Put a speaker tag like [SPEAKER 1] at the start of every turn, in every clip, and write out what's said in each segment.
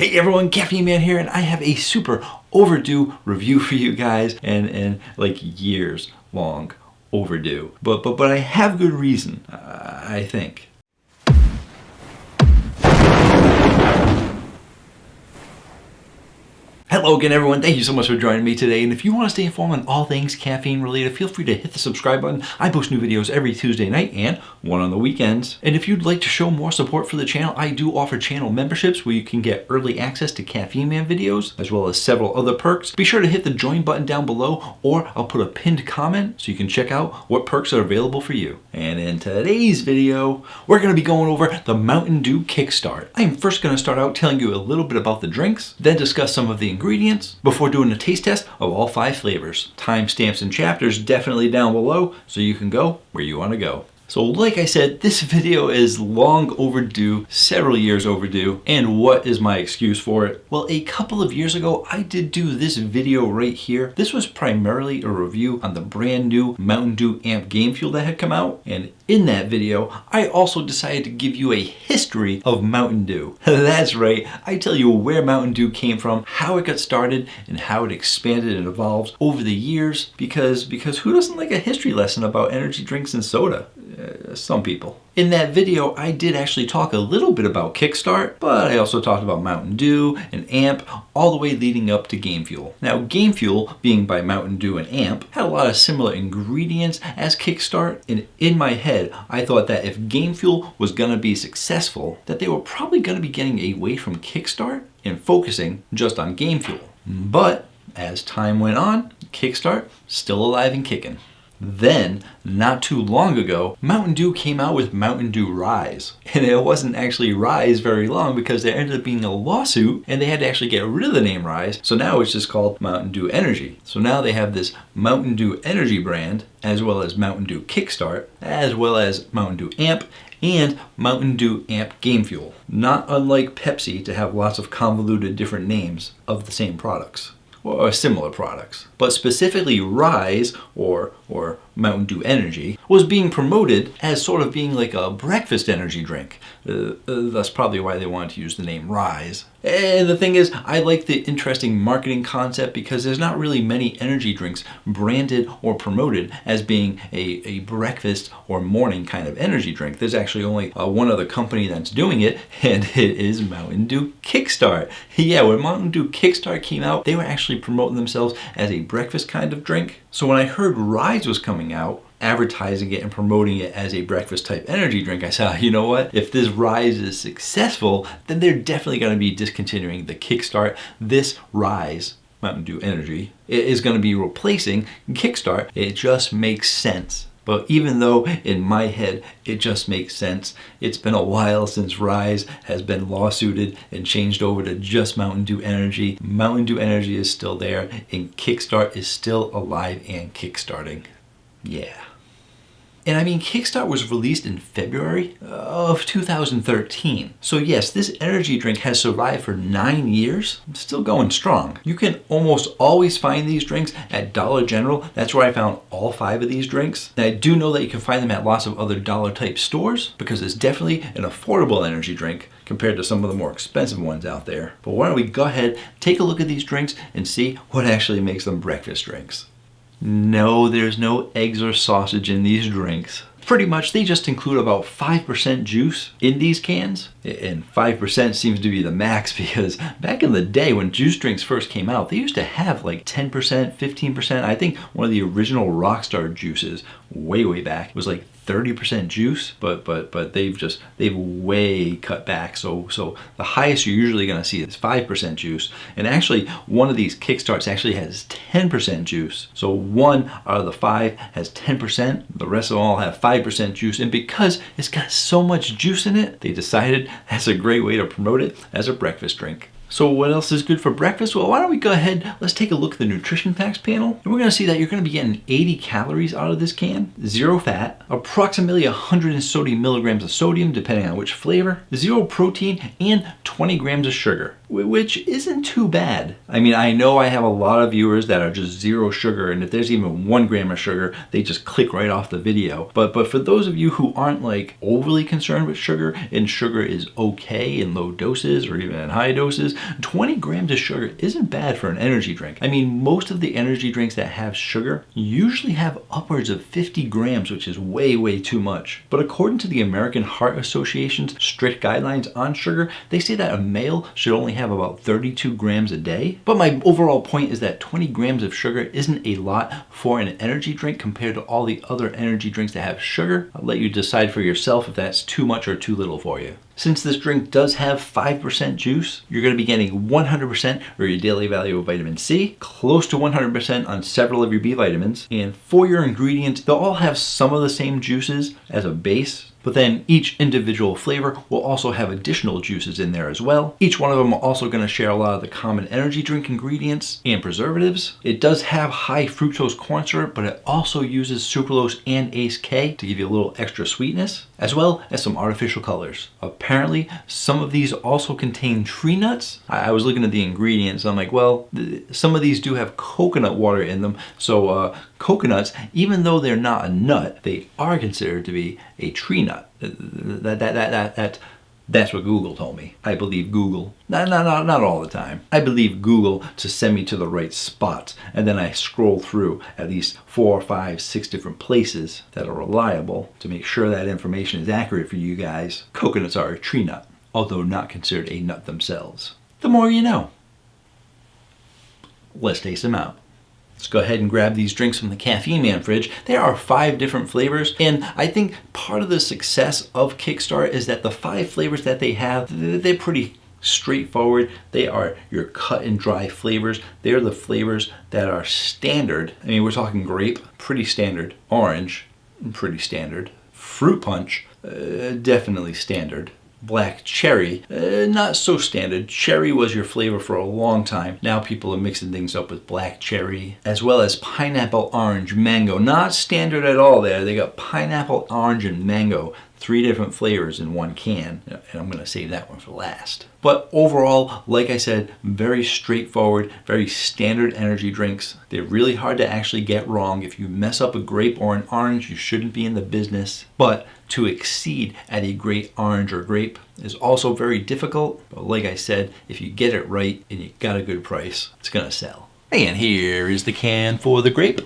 [SPEAKER 1] Hey everyone, Caffeine Man here, and I have a super overdue review for you guys, and like years long overdue. But I have good reason, I think. Hello again everyone, thank you so much for joining me today, and if you want to stay informed on all things caffeine related, feel free to hit the subscribe button. I post new videos every Tuesday night and one on the weekends. And if you'd like to show more support for the channel, I do offer channel memberships where you can get early access to Caffeine Man videos, as well as several other perks. Be sure to hit the join button down below, or I'll put a pinned comment so you can check out what perks are available for you. And in today's video, we're going to be going over the Mountain Dew Kickstart. I am first going to start out telling you a little bit about the drinks, then discuss some of the ingredients before doing a taste test of all 5 flavors. Timestamps and chapters definitely down below so you can go where you want to go. So like I said, this video is long overdue, several years overdue, and what is my excuse for it? Well, a couple of years ago, I did do this video right here. This was primarily a review on the brand new Mountain Dew Amp Game Fuel that had come out, and in that video, I also decided to give you a history of Mountain Dew. That's right, I tell you where Mountain Dew came from, how it got started, and how it expanded and evolved over the years, because who doesn't like a history lesson about energy drinks and soda? Some people. In that video, I did actually talk a little bit about Kickstart, but I also talked about Mountain Dew and Amp, all the way leading up to Game Fuel. Now, Game Fuel, being by Mountain Dew and Amp, had a lot of similar ingredients as Kickstart, and in my head, I thought that if Game Fuel was gonna be successful, that they were probably gonna be getting away from Kickstart and focusing just on Game Fuel. But as time went on, Kickstart still alive and kicking. Then, not too long ago, Mountain Dew came out with Mountain Dew Rise. And it wasn't actually Rise very long because there ended up being a lawsuit and they had to actually get rid of the name Rise. So now it's just called Mountain Dew Energy. So now they have this Mountain Dew Energy brand, as well as Mountain Dew Kickstart, as well as Mountain Dew Amp, and Mountain Dew Amp Game Fuel. Not unlike Pepsi to have lots of convoluted different names of the same products. Or similar products. But specifically Rise, or Mountain Dew Energy, was being promoted as sort of being like a breakfast energy drink. That's probably why they wanted to use the name Rise. And the thing is, I like the interesting marketing concept because there's not really many energy drinks branded or promoted as being a breakfast or morning kind of energy drink. There's actually only one other company that's doing it, and it is Mountain Dew Kickstart. Yeah, when Mountain Dew Kickstart came out, they were actually promoting themselves as a breakfast kind of drink. So when I heard Rise was coming out, advertising it and promoting it as a breakfast type energy drink, I said, you know what? If this Rise is successful, then they're definitely going to be discontinuing the Kickstart. This Rise, Mountain Dew Energy, is going to be replacing Kickstart. It just makes sense. But even though in my head it just makes sense, it's been a while since Rise has been lawsuited and changed over to just Mountain Dew Energy. Mountain Dew Energy is still there, and Kickstart is still alive and kickstarting. Yeah. And I mean, Kickstart was released in February of 2013. So yes, this energy drink has survived for 9 years. It's still going strong. You can almost always find these drinks at Dollar General. That's where I found all 5 of these drinks. And I do know that you can find them at lots of other dollar type stores because it's definitely an affordable energy drink compared to some of the more expensive ones out there. But why don't we go ahead, take a look at these drinks and see what actually makes them breakfast drinks. No, there's no eggs or sausage in these drinks. Pretty much, they just include about 5% juice in these cans. And 5% seems to be the max because back in the day when juice drinks first came out, they used to have like 10%, 15%. I think one of the original Rockstar juices way back was like 30% juice, but they've way cut back. So the highest you're usually gonna see is 5% juice. And actually one of these Kickstarts actually has 10% juice. So 1 out of the 5 has 10%. The rest of them all have 5% juice. And because it's got so much juice in it, they decided that's a great way to promote it as a breakfast drink. So what else is good for breakfast? Well, why don't we go ahead, let's take a look at the nutrition facts panel. And we're gonna see that you're gonna be getting 80 calories out of this can, 0 fat, approximately 130 milligrams of sodium, depending on which flavor, 0 protein, and 20 grams of sugar. which isn't too bad. I mean, I know I have a lot of viewers that are just 0 sugar, and if there's even 1 gram of sugar, they just click right off the video. But for those of you who aren't like overly concerned with sugar, and sugar is okay in low doses or even in high doses, 20 grams of sugar isn't bad for an energy drink. I mean, most of the energy drinks that have sugar usually have upwards of 50 grams, which is way too much. But according to the American Heart Association's strict guidelines on sugar, they say that a male should only have about 32 grams a day. But my overall point is that 20 grams of sugar isn't a lot for an energy drink compared to all the other energy drinks that have sugar. I'll let you decide for yourself if that's too much or too little for you. Since this drink does have 5% juice, you're going to be getting 100% for your daily value of vitamin C, close to 100% on several of your B vitamins, and for your ingredients, they'll all have some of the same juices as a base, but then each individual flavor will also have additional juices in there as well. Each one of them are also going to share a lot of the common energy drink ingredients and preservatives. It does have high fructose corn syrup, but it also uses sucralose and ACE K to give you a little extra sweetness, as well as some artificial colors. Apparently, some of these also contain tree nuts. I was looking at the ingredients, and I'm like, well, some of these do have coconut water in them, so coconuts, even though they're not a nut, they are considered to be a tree nut. That's what Google told me. I believe Google. Not all the time. I believe Google to send me to the right spots, and then I scroll through at least 4, 5, 6 different places that are reliable to make sure that information is accurate for you guys. Coconuts are a tree nut, although not considered a nut themselves. The more you know. Let's taste them out. Let's go ahead and grab these drinks from the Caffeine Man fridge. There are 5 different flavors, and I think part of the success of Kickstart is that the 5 flavors that they have, they're pretty straightforward. They are your cut and dry flavors. They're the flavors that are standard. I mean, we're talking grape, pretty standard. Orange, pretty standard. Fruit punch, definitely standard. Black cherry, not so standard. Cherry was your flavor for a long time. Now people are mixing things up with black cherry, as well as pineapple, orange, mango. Not standard at all there. They got pineapple, orange, and mango. 3 different flavors in one can, and I'm gonna save that one for last. But overall, like I said, very straightforward, very standard energy drinks. They're really hard to actually get wrong. If you mess up a grape or an orange, you shouldn't be in the business. But to exceed at a great orange or grape is also very difficult. But like I said, if you get it right and you got a good price, it's gonna sell. And here is the can for the grape.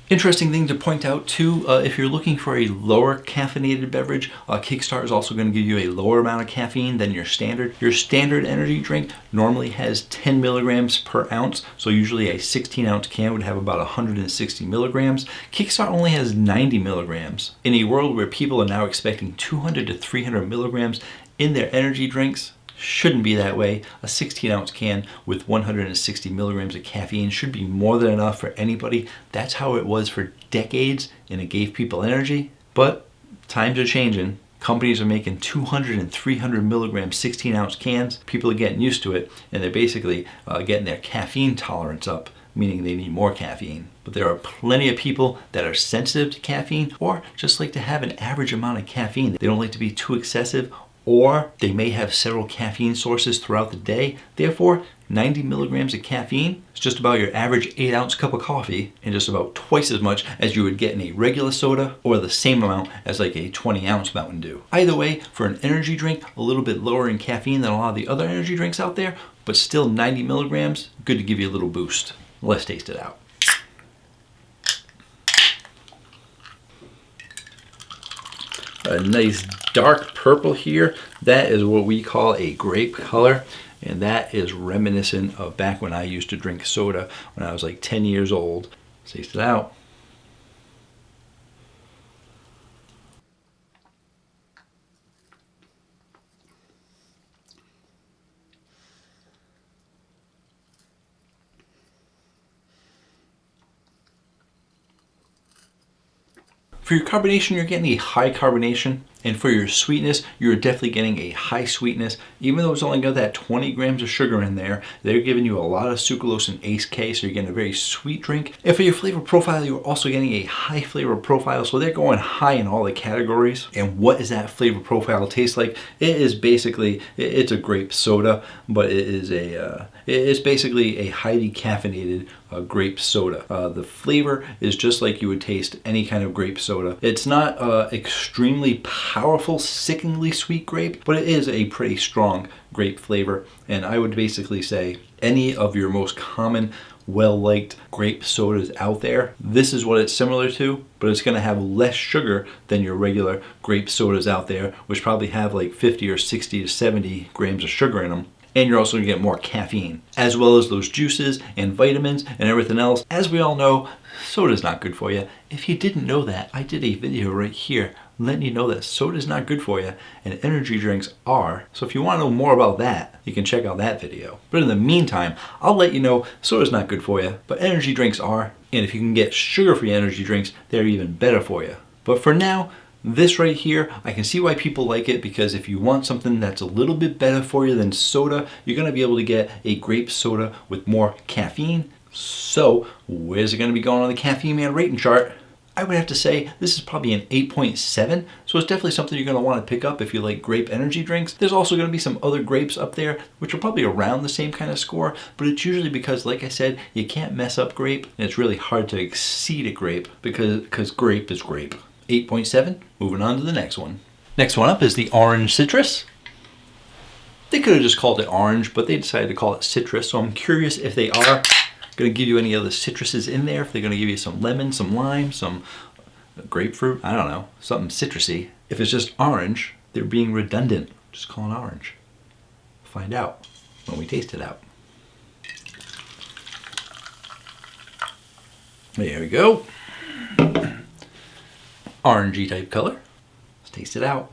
[SPEAKER 1] Interesting thing to point out too, if you're looking for a lower caffeinated beverage, Kickstart is also going to give you a lower amount of caffeine than your standard. Your standard energy drink normally has 10 milligrams per ounce, so usually a 16-ounce can would have about 160 milligrams. Kickstart only has 90 milligrams. In a world where people are now expecting 200 to 300 milligrams in their energy drinks, shouldn't be that way. A 16-ounce can with 160 milligrams of caffeine should be more than enough for anybody. That's how it was for decades, and it gave people energy. But times are changing. Companies are making 200 and 300 milligram 16-ounce cans. People are getting used to it, and they're basically getting their caffeine tolerance up, meaning they need more caffeine. But there are plenty of people that are sensitive to caffeine, or just like to have an average amount of caffeine. They don't like to be too excessive, or they may have several caffeine sources throughout the day. Therefore, 90 milligrams of caffeine is just about your average 8-ounce cup of coffee, and just about twice as much as you would get in a regular soda, or the same amount as like a 20-ounce Mountain Dew. Either way, for an energy drink, a little bit lower in caffeine than a lot of the other energy drinks out there, but still 90 milligrams, good to give you a little boost. Let's taste it out. A nice dark purple here. That is what we call a grape color, and that is reminiscent of back when I used to drink soda when I was like 10 years old. Let's taste it out. For your carbonation, you're getting a high carbonation, And for your sweetness, you're definitely getting a high sweetness. Even though it's only got that 20 grams of sugar in there, they're giving you a lot of sucralose and ACE K, so you're getting a very sweet drink. And for your flavor profile, you're also getting a high flavor profile, so they're going high in all the categories. And what does that flavor profile taste like? It is basically, it's a grape soda, but it's basically a highly caffeinated grape soda. The flavor is just like you would taste any kind of grape soda. It's not extremely powerful, sickeningly sweet grape, but it is a pretty strong grape flavor. And I would basically say any of your most common well-liked grape sodas out there, this is what it's similar to, but it's going to have less sugar than your regular grape sodas out there, which probably have like 50 or 60 to 70 grams of sugar in them. And you're also going to get more caffeine, as well as those juices and vitamins and everything else. As we all know, soda's not good for you. If you didn't know that, I did a video right here letting you know that soda's not good for you and energy drinks are. So if you want to know more about that, you can check out that video. But in the meantime, I'll let you know soda's not good for you, but energy drinks are. And if you can get sugar-free energy drinks, they're even better for you. But for now, this right here, I can see why people like it, because if you want something that's a little bit better for you than soda, you're going to be able to get a grape soda with more caffeine. So where's it going to be going on the Caffeine Man rating chart? I would have to say this is probably an 8.7, so it's definitely something you're going to want to pick up if you like grape energy drinks. There's also going to be some other grapes up there which are probably around the same kind of score, but it's usually because, like I said, you can't mess up grape, and it's really hard to exceed a grape because grape is grape. 8.7, moving on to the next one. Next one up is the orange citrus. They could have just called it orange, but they decided to call it citrus, so I'm curious if they are going to give you any other citruses in there, if they're going to give you some lemon, some lime, some grapefruit, I don't know, something citrusy. If it's just orange, they're being redundant. Just call it orange. Find out when we taste it out. There we go. Orangey type color. Let's taste it out.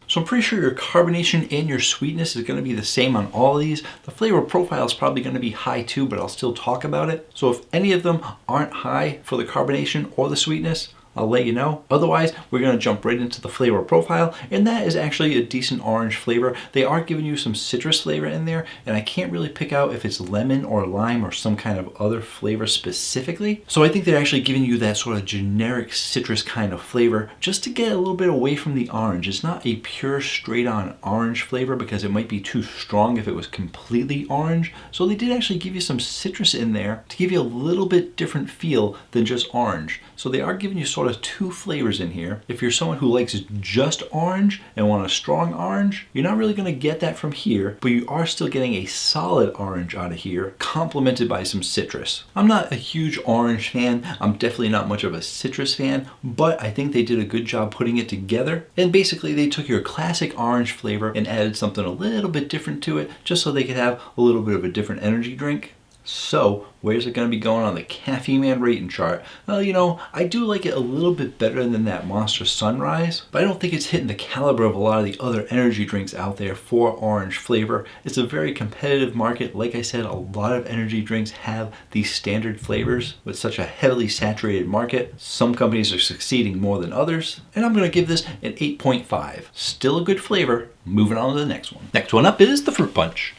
[SPEAKER 1] So I'm pretty sure your carbonation and your sweetness is going to be the same on all of these. The flavor profile is probably going to be high too, but I'll still talk about it. So if any of them aren't high for the carbonation or the sweetness, I'll let you know. Otherwise, we're going to jump right into the flavor profile, and that is actually a decent orange flavor. They are giving you some citrus flavor in there, and I can't really pick out if it's lemon or lime or some kind of other flavor specifically. So I think they're actually giving you that sort of generic citrus kind of flavor just to get a little bit away from the orange. It's not a pure straight on orange flavor because it might be too strong if it was completely orange. So they did actually give you some citrus in there to give you a little bit different feel than just orange. So they are giving you sort of two flavors in here. If you're someone who likes just orange and want a strong orange, you're not really going to get that from here, but you are still getting a solid orange out of here, complemented by some citrus. I'm not a huge orange fan. I'm definitely not much of a citrus fan, but I think they did a good job putting it together. And basically they took your classic orange flavor and added something a little bit different to it, just so they could have a little bit of a different energy drink. So where's it going to be going on the Caffeine Man rating chart? Well, you know, I do like it a little bit better than that Monster Sunrise, but I don't think it's hitting the caliber of a lot of the other energy drinks out there for orange flavor. It's a very competitive market. Like I said, a lot of energy drinks have these standard flavors with such a heavily saturated market. Some companies are succeeding more than others, and I'm going to give this an 8.5. Still a good flavor. Moving on to the next one. Next one up is the Fruit Punch.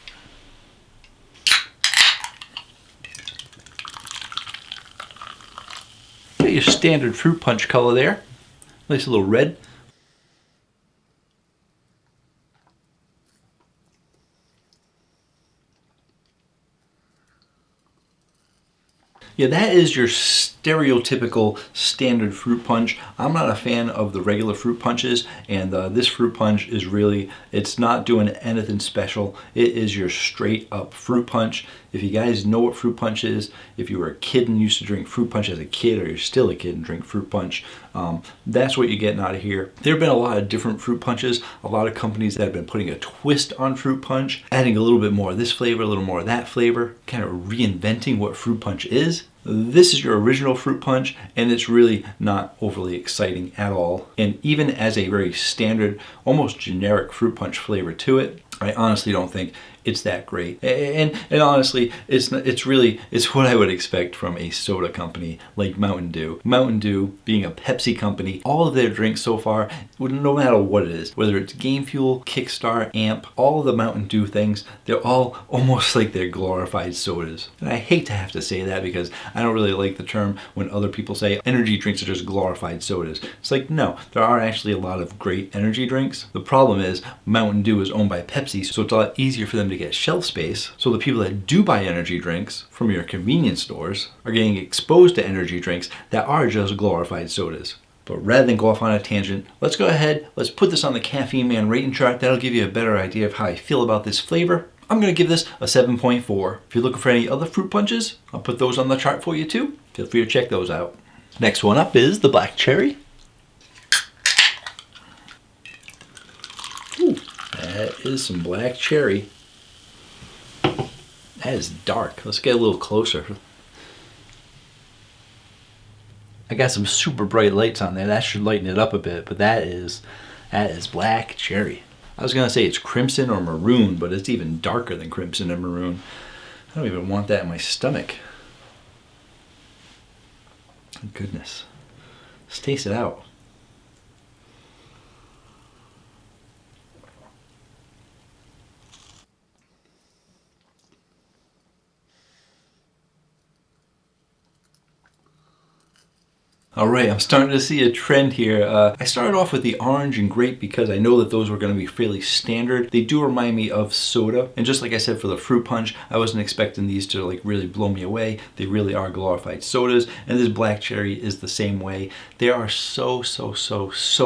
[SPEAKER 1] Got your standard fruit punch color there. Nice little red. Yeah, that is your stereotypical standard fruit punch. I'm not a fan of the regular fruit punches, and this fruit punch is really, it's not doing anything special. It is your straight up fruit punch. If you guys know what fruit punch is, if you were a kid and used to drink fruit punch as a kid, or you're still a kid and drink fruit punch, that's what you're getting out of here. There have been a lot of different fruit punches, a lot of companies that have been putting a twist on fruit punch, adding a little bit more of this flavor, a little more of that flavor, kind of reinventing what fruit punch is. This is your original fruit punch, and it's really not overly exciting at all. And even as a very standard, almost generic fruit punch flavor to it, I honestly don't think it's that great. And honestly, it's what I would expect from a soda company like Mountain Dew. Mountain Dew being a Pepsi company, all of their drinks so far, no matter what it is, whether it's Game Fuel, Kickstart, Amp, all of the Mountain Dew things, they're all almost like they're glorified sodas. And I hate to have to say that because I don't really like the term when other people say energy drinks are just glorified sodas. It's like, no, there are actually a lot of great energy drinks. The problem is Mountain Dew is owned by Pepsi, so it's a lot easier for them to get shelf space. So the people that do buy energy drinks from your convenience stores are getting exposed to energy drinks that are just glorified sodas. But rather than go off on a tangent, let's go ahead, let's put this on the Caffeine Man rating chart. That'll give you a better idea of how I feel about this flavor. I'm going to give this a 7.4. If you're looking for any other fruit punches, I'll put those on the chart for you too. Feel free to check those out. Next one up is the black cherry. Ooh, that is some black cherry. That is dark. Let's get a little closer. I got some super bright lights on there. That should lighten it up a bit, but that is black cherry. I was gonna say it's crimson or maroon, but it's even darker than crimson and maroon. I don't even want that in my stomach. Goodness. Let's taste it out. All right, I'm starting to see a trend here. I started off with the orange and grape because I know that those were going to be fairly standard. They do remind me of soda. And just like I said for the fruit punch, I wasn't expecting these to like really blow me away. They really are glorified sodas. And this black cherry is the same way. There are so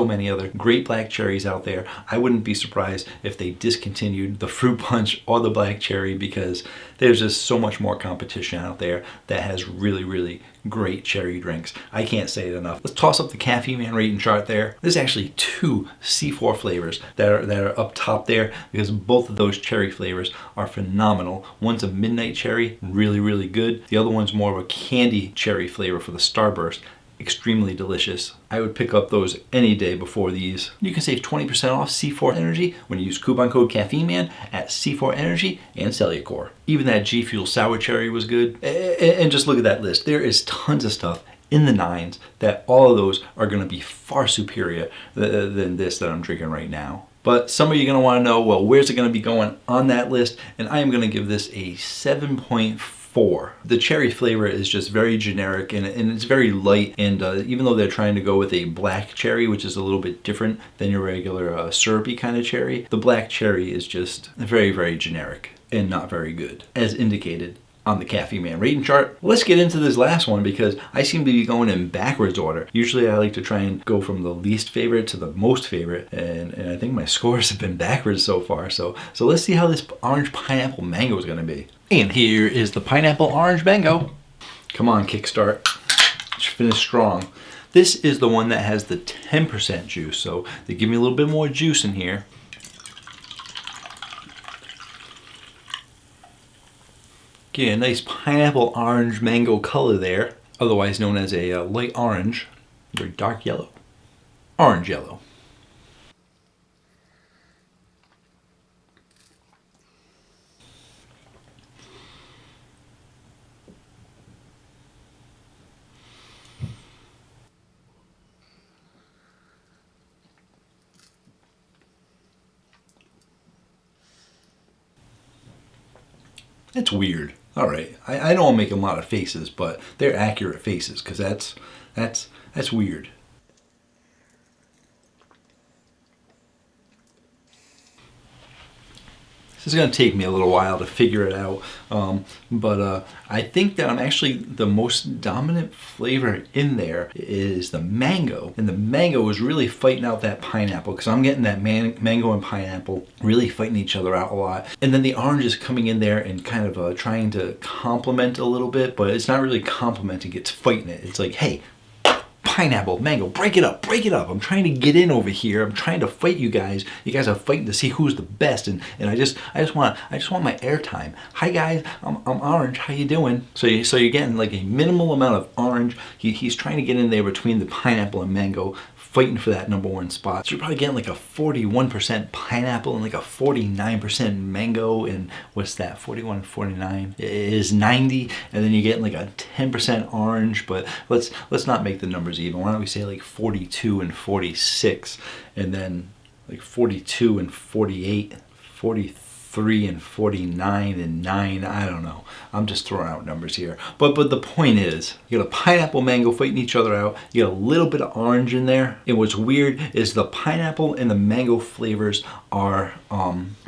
[SPEAKER 1] many other great black cherries out there. I wouldn't be surprised if they discontinued the fruit punch or the black cherry because there's just so much more competition out there that has really great cherry drinks. I can't say it enough. Let's toss up the Caffeine Man rating chart there. There's actually 2 C4 flavors that are up top there because both of those cherry flavors are phenomenal. One's a midnight cherry, really good. The other one's more of a candy cherry flavor for the Starburst. Extremely delicious. I would pick up those any day before these. You can save 20% off C4 Energy when you use coupon code Caffeine Man at C4 Energy and Cellucor. Even that G Fuel Sour Cherry was good. And just look at that list. There is tons of stuff in the 9s that all of those are going to be far superior than this that I'm drinking right now. But some of you are going to want to know, well, where's it going to be going on that list? And I am going to give this a 7.4. The cherry flavor is just very generic and it's very light, and even though they're trying to go with a black cherry, which is a little bit different than your regular syrupy kind of cherry, the black cherry is just very generic and not very good, as indicated on the Caffeine Man rating chart. Let's get into this last one because I seem to be going in backwards order. Usually I like to try and go from the least favorite to the most favorite, and I think my scores have been backwards so far. So let's see how this orange pineapple mango is going to be. And here is the pineapple orange mango. Come on, Kickstart. Let's finish strong. This is the one that has the 10% juice, so they give me a little bit more juice in here. Get a nice pineapple orange mango color there, otherwise known as a light orange, or dark yellow, orange yellow. It's weird. All right, I know I'm making a lot of faces, but they're accurate faces because that's weird. This is going to take me a little while to figure it out, but I think that I'm actually the most dominant flavor in there is the mango, and the mango is really fighting out that pineapple because I'm getting that mango and pineapple really fighting each other out a lot, and then the orange is coming in there and kind of trying to complement a little bit, but it's not really complementing, it's fighting it. It's like, hey, pineapple, mango, break it up, break it up. I'm trying to get in over here. I'm trying to fight you guys. You guys are fighting to see who's the best, and I just want my airtime. Hi guys, I'm Orange. How you doing? So you're getting like a minimal amount of Orange. He's trying to get in there between the pineapple and mango, fighting for that #1 spot. So you're probably getting like a 41% pineapple and like a 49% mango, and what's that? 41 and 49 is 90, and then you're getting like a 10% orange. But let's not make the numbers even. Why don't we say like 42 and 46, and then like 42 and 48, 43 and 49 and 9. I don't know. I'm just throwing out numbers here. But the point is, you got a pineapple mango fighting each other out. You got a little bit of orange in there. And what's weird is the pineapple and the mango flavors are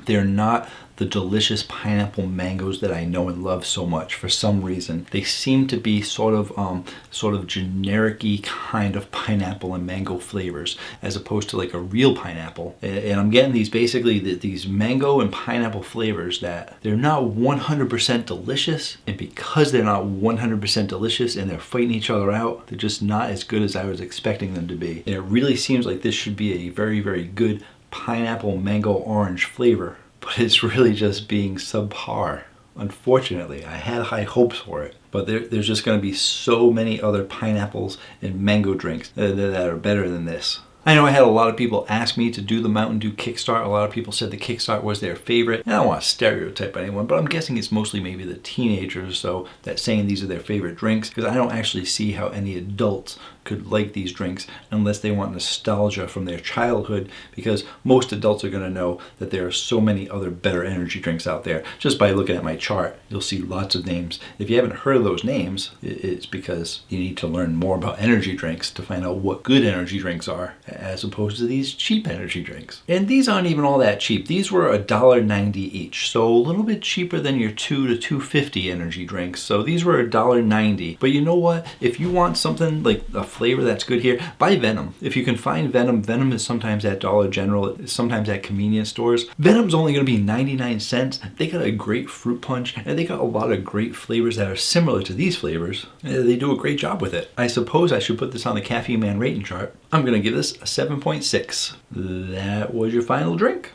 [SPEAKER 1] they're not the delicious pineapple mangoes that I know and love so much. For some reason, they seem to be sort of generic-y kind of pineapple and mango flavors, as opposed to like a real pineapple. And I'm getting these mango and pineapple flavors that they're not 100% delicious, and because they're not 100% delicious and they're fighting each other out, they're just not as good as I was expecting them to be. And it really seems like this should be a very, very good pineapple mango orange flavor, but it's really just being subpar. Unfortunately, I had high hopes for it, but there's just going to be so many other pineapples and mango drinks that are better than this. I know I had a lot of people ask me to do the Mountain Dew Kickstart. A lot of people said the Kickstart was their favorite. And I don't want to stereotype anyone, but I'm guessing it's mostly maybe the teenagers, so that's saying these are their favorite drinks, because I don't actually see how any adults could like these drinks unless they want nostalgia from their childhood, because most adults are going to know that there are so many other better energy drinks out there. Just by looking at my chart, you'll see lots of names. If you haven't heard of those names, it's because you need to learn more about energy drinks to find out what good energy drinks are, as opposed to these cheap energy drinks. And these aren't even all that cheap. These were $1.90 each, so a little bit cheaper than your $2 to $2.50 energy drinks. So these were $1.90. But you know what? If you want something like a flavor that's good here, buy Venom. If you can find Venom, Venom is sometimes at Dollar General, sometimes at convenience stores. Venom's only going to be 99 cents. They got a great fruit punch, and they got a lot of great flavors that are similar to these flavors. They do a great job with it. I suppose I should put this on the Caffeine Man rating chart. I'm going to give this a 7.6. That was your final drink.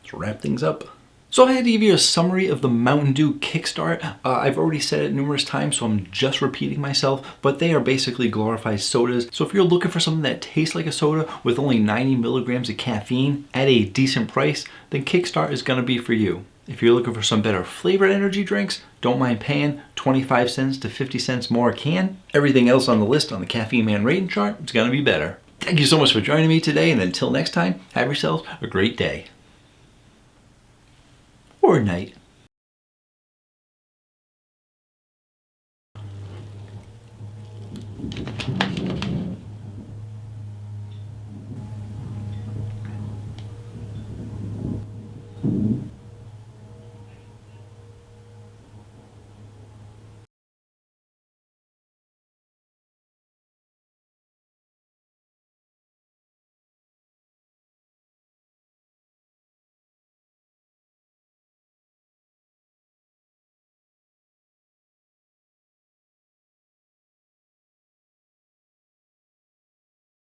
[SPEAKER 1] Let's wrap things up. So I had to give you a summary of the Mountain Dew Kickstart. I've already said it numerous times, so I'm just repeating myself, but they are basically glorified sodas. So if you're looking for something that tastes like a soda with only 90 milligrams of caffeine at a decent price, then Kickstart is going to be for you. If you're looking for some better flavored energy drinks, don't mind paying 25 cents to 50 cents more a can. Everything else on the list on the Caffeine Man rating chart is going to be better. Thank you so much for joining me today, and until next time, have yourselves a great day. Or night.